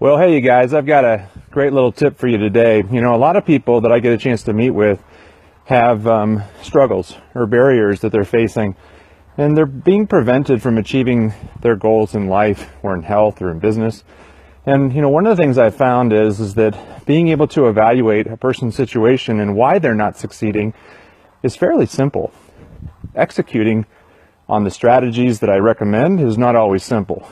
Well, hey, you guys, I've got a great little tip for you today. You know, a lot of people that I get a chance to meet with have struggles or barriers that they're facing, and they're being prevented from achieving their goals in life or in health or in business. And, you know, one of the things I've found is that being able to evaluate a person's situation and why they're not succeeding is fairly simple. Executing on the strategies that I recommend is not always simple.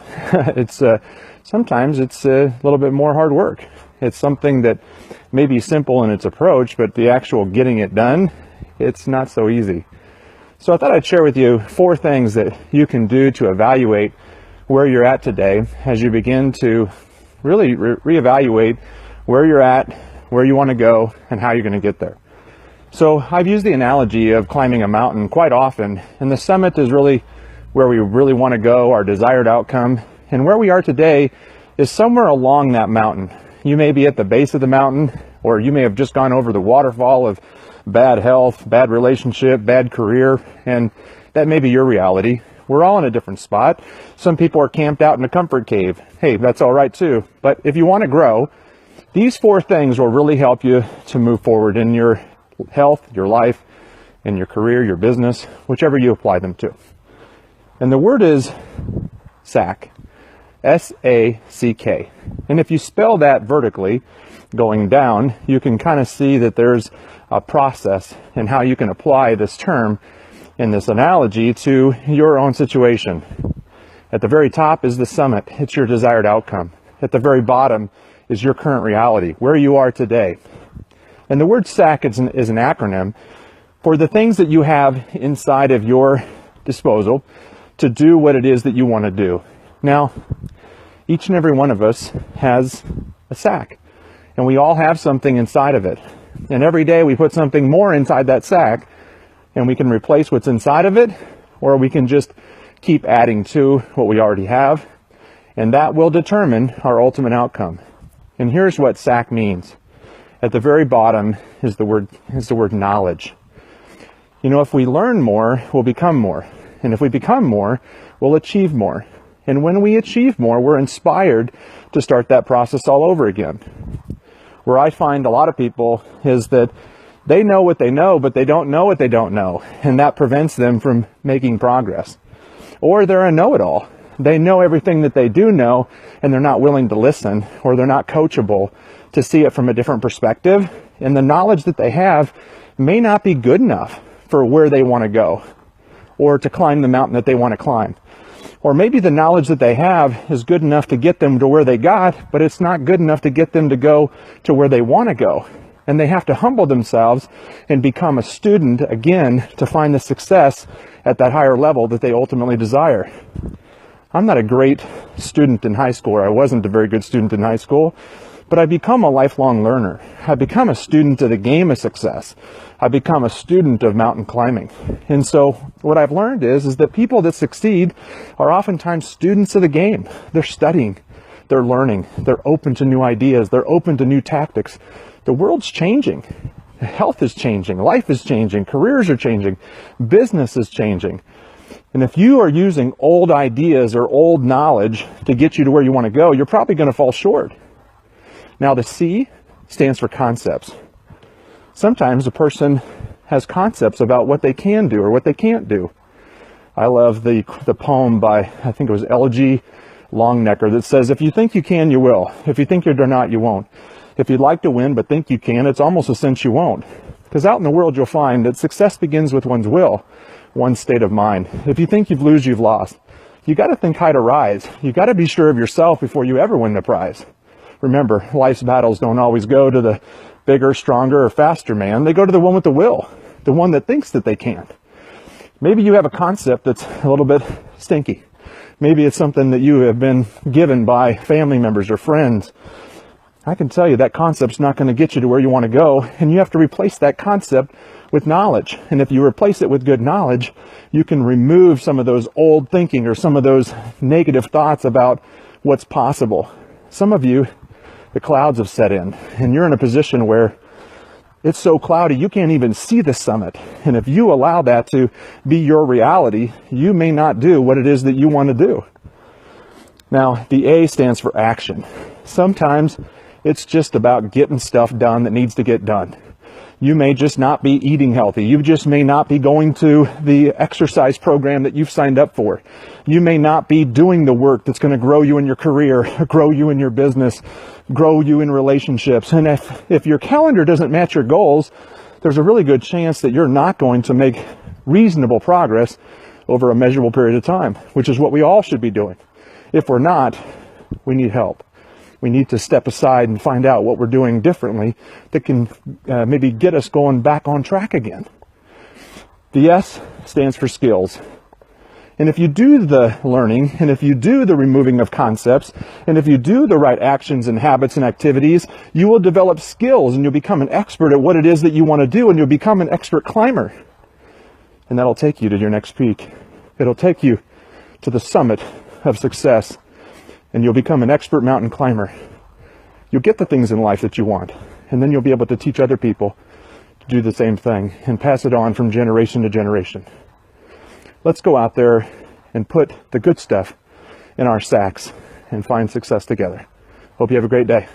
Sometimes it's a little bit more hard work. It's something that may be simple in its approach, but the actual getting it done, it's not so easy. So I thought I'd share with you 4 things that you can do to evaluate where you're at today as you begin to really reevaluate where you're at, where you want to go, and how you're going to get there. So I've used the analogy of climbing a mountain quite often, and the summit is really where we really want to go, our desired outcome. And where we are today is somewhere along that mountain. You may be at the base of the mountain, or you may have just gone over the waterfall of bad health, bad relationship, bad career, and that may be your reality. We're all in a different spot. Some people are camped out in a comfort cave. Hey, that's all right too. But if you want to grow, these 4 things will really help you to move forward in your health, your life, and your career, your business, whichever you apply them to. And the word is S.A.C.K. S-A-C-K. And if you spell that vertically, going down, you can kind of see that there's a process in how you can apply this term in this analogy to your own situation. At the very top is the summit. It's your desired outcome. At the very bottom is your current reality, where you are today. And the word S.A.C.K. is an acronym for the things that you have inside of your disposal to do what it is that you want to do. Now, each and every one of us has a sack, and we all have something inside of it. And every day we put something more inside that sack, and we can replace what's inside of it, or we can just keep adding to what we already have, and that will determine our ultimate outcome. And here's what S.A.C.K. means. At the very bottom is the word knowledge. You know, if we learn more, we'll become more. And if we become more, we'll achieve more. And when we achieve more, we're inspired to start that process all over again. Where I find a lot of people is that they know what they know, but they don't know what they don't know. And that prevents them from making progress. Or they're a know-it-all. They know everything that they do know, and they're not willing to listen, or they're not coachable to see it from a different perspective. And the knowledge that they have may not be good enough for where they want to go, or to climb the mountain that they want to climb. Or maybe the knowledge that they have is good enough to get them to where they got, but it's not good enough to get them to go to where they want to go. And they have to humble themselves and become a student again to find the success at that higher level that they ultimately desire. I'm not a great student in high school, or I wasn't a very good student in high school, but I become a lifelong learner. I become a student of the game of success. I become a student of mountain climbing. And so what I've learned is that people that succeed are oftentimes students of the game. They're studying, they're learning, they're open to new ideas, they're open to new tactics. The world's changing. Health is changing, life is changing, careers are changing, business is changing. And if you are using old ideas or old knowledge to get you to where you want to go, you're probably going to fall short. Now, the C stands for concepts. Sometimes a person has concepts about what they can do or what they can't do. I love the poem by, I think it was L.G. Longnecker, that says, if you think you can, you will. If you think you're not, you won't. If you'd like to win but think you can, it's almost a cinch you won't. Because out in the world, you'll find that success begins with one's will, one's state of mind. If you think you've lost, you've lost. You got to think high to rise. You got to be sure of yourself before you ever win the prize. Remember, life's battles don't always go to the bigger, stronger, or faster man. They go to the one with the will, the one that thinks that they can. Maybe you have a concept that's a little bit stinky. Maybe it's something that you have been given by family members or friends. I can tell you that concept's not going to get you to where you want to go, and you have to replace that concept with knowledge. And if you replace it with good knowledge, you can remove some of those old thinking or some of those negative thoughts about what's possible. Some of you, the clouds have set in, and you're in a position where it's so cloudy you can't even see the summit. And if you allow that to be your reality, you may not do what it is that you want to do. Now, the A stands for action. Sometimes it's just about getting stuff done that needs to get done. You may just not be eating healthy. You just may not be going to the exercise program that you've signed up for. You may not be doing the work that's going to grow you in your career, grow you in your business, grow you in relationships. And if your calendar doesn't match your goals, there's a really good chance that you're not going to make reasonable progress over a measurable period of time, which is what we all should be doing. If we're not, we need help. We need to step aside and find out what we're doing differently that can maybe get us going back on track again. The S stands for skills. And if you do the learning, and if you do the removing of concepts, and if you do the right actions and habits and activities, you will develop skills and you'll become an expert at what it is that you want to do, and you'll become an expert climber. And that'll take you to your next peak. It'll take you to the summit of success. And you'll become an expert mountain climber. You'll get the things in life that you want. And then you'll be able to teach other people to do the same thing and pass it on from generation to generation. Let's go out there and put the good stuff in our sacks and find success together. Hope you have a great day.